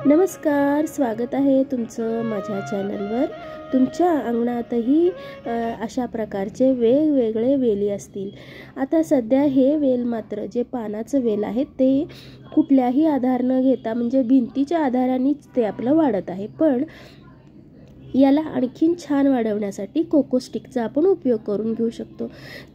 नमस्कार, स्वागत आहे तुमचं माझ्या चॅनलवर। तुमच्या अंगणातही अशा प्रकारचे वेगवेगळे वेली असतील। आता सध्या हे वेल मात्र जे पानाचं वेल आहे ते कुठल्याही आधार न घेता म्हणजे भिंतीच्या आधारानेच ते आपलं वाढत आहे। पण याला आणखीन छान वाढवण्यासाठी कोको स्टिकचा आपण उपयोग करून घेऊ शकतो।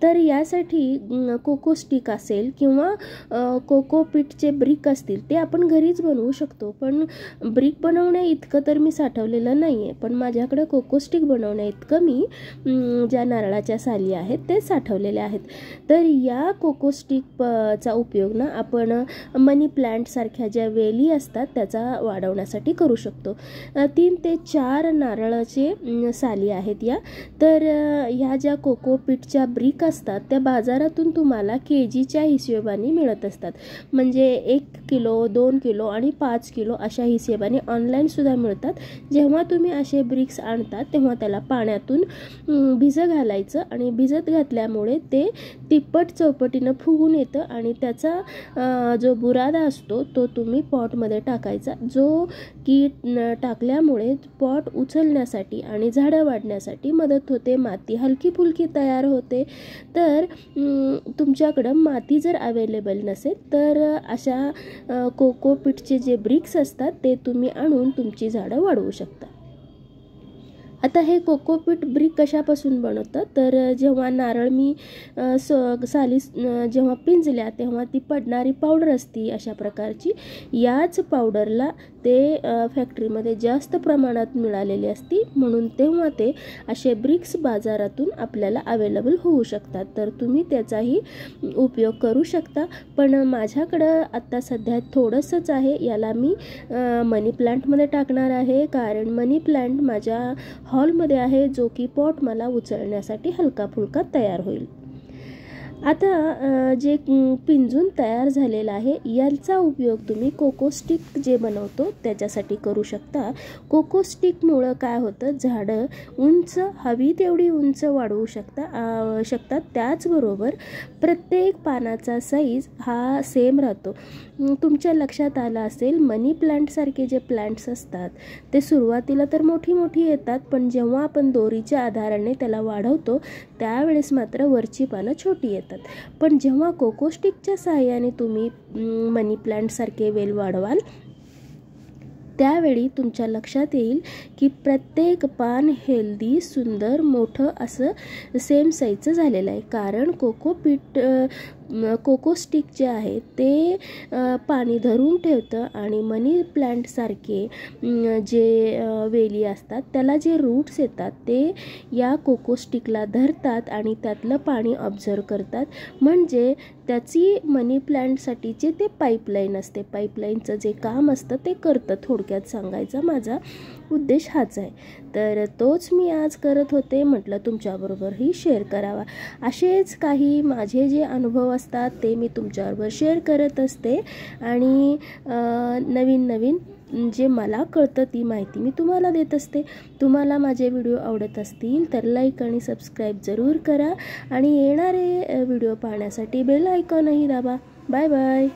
तर यासाठी कोको स्टिक असेल किंवा कोकोपीटचे ब्रिक असतील ते आपण घरीच बनवू शकतो। पण ब्रिक बनवण्या इतकं तर मी साठवलेलं नाही आहे, पण माझ्याकडे कोको स्टिक बनवण्या इतकं मी ज्या नारळाच्या साली आहेत ते साठवलेल्या आहेत। तर या कोको स्टिकचा उपयोग ना आपण मनी प्लांट सारख्या ज्या वेली असतात त्याचा वाढवण्यासाठी करू शकतो। 3 ते 4 नारळाचे साली आहेत या। तर ह्या ज्या कोकोपीटच्या ब्रिक असतात त्या बाजारातून तुम्हाला केजीच्या हिशोबाने मिळत असतात। म्हणजे 1 किलो 2 किलो आणि 5 किलो अशा हिशोबाने ऑनलाईन सुद्धा मिळतात। जेव्हा तुम्ही असे ब्रिक्स आणतात तेव्हा त्याला पाण्यातून भिजत घालायचं आणि भिजत घातल्यामुळे ते तिप्पट चौपटीनं फुगून येतं आणि त्याचा जो बुरादा असतो तो तुम्ही पॉटमध्ये टाकायचा, जो की टाकल्यामुळे पॉट उचलण्यासाठी आणि झाडं वाढण्यासाठी मदत होते। माती हलकी फुलकी तयार होते। तर तुमच्याकडं माती जर अवेलेबल नसेल तर अशा कोकोपीटचे जे ब्रिक्स असतात ते तुम्ही आणून तुमची झाडं वाढवू शकता। आता हे कोकोपीट ब्रिक कशापासून बनवतात तर जेव्हा नारळ मी साली जेव्हा पिंजल्या तेव्हा ती पडणारी पावडर असती अशा प्रकारची, याच पावडरला ते फॅक्टरीमध्ये जास्त प्रमाणात मिळालेली असती, म्हणून तेव्हा ते असे ब्रिक्स बाजारातून आपल्याला अवेलेबल होऊ शकतात। तर तुम्ही त्याचाही उपयोग करू शकता। पण माझ्याकडं आता सध्या थोडंसंच आहे, याला मी मनी प्लांटमध्ये टाकणार आहे, कारण मनी प्लांट माझ्या हॉलमध्ये आहे जो की पॉट मला उचलण्यासाठी हलका फुलका तयार होईल। आता जे पिंजून तयार झालेलं आहे याचा उपयोग तुम्ही कोको स्टिक जे बनवतो त्याच्यासाठी करू शकता। कोको स्टिकमुळं काय होतं, झाडं उंच हवी तेवढी उंच वाढवू शकतात। त्याचबरोबर प्रत्येक पानाचा साईज हा सेम राहतो। तुमच्या लक्षात आलं असेल मनी प्लांटसारखे जे प्लांट्स असतात ते सुरुवातीला तर मोठी मोठी येतात, पण जेव्हा आपण दोरीच्या आधाराने त्याला वाढवतो त्यावेळेस मात्र वरची पानं छोटी येतात। पण जेव्हा कोको स्टिकच्या सहाय्याने तुम्ही मनी प्लांटसारखे वेल वाढवाल त्यावेळी तुमच्या लक्षात येईल की प्रत्येक पान हेल्दी सुंदर मोठं असं सेम साईजचं झालेलं आहे। कारण कोको स्टिक जे आहे ते पाणी धरून ठेवतं आणि मनी प्लांटसारखे जे वेली असतात त्याला जे रूट्स येतात ते या कोको स्टिकला धरतात आणि त्यातलं पाणी ऑब्झर्व करतात। म्हणजे त्याची मनी प्लांटसाठीचे ते पाईपलाईन असते, पाईपलाईनचं जे काम असतं ते करतं। थोडक्यात सांगायचा माझा उद्देश हाच आहे। तर तोच मी आज करत होते, म्हटलं तुमच्याबरोबरही शेअर करावा। असेच काही माझे जे अनुभव असतात ते मी तुमच्याबरोबर शेअर करत असते आणि नवीन नवीन जे मला कळतं ती माहिती मी तुम्हाला देत असते। तुम्हाला माझे व्हिडिओ आवडत असतील तर लाईक आणि सबस्क्राईब जरूर करा आणि येणारे व्हिडिओ पाहण्यासाठी बेल आयकॉनही दाबा। Bye bye.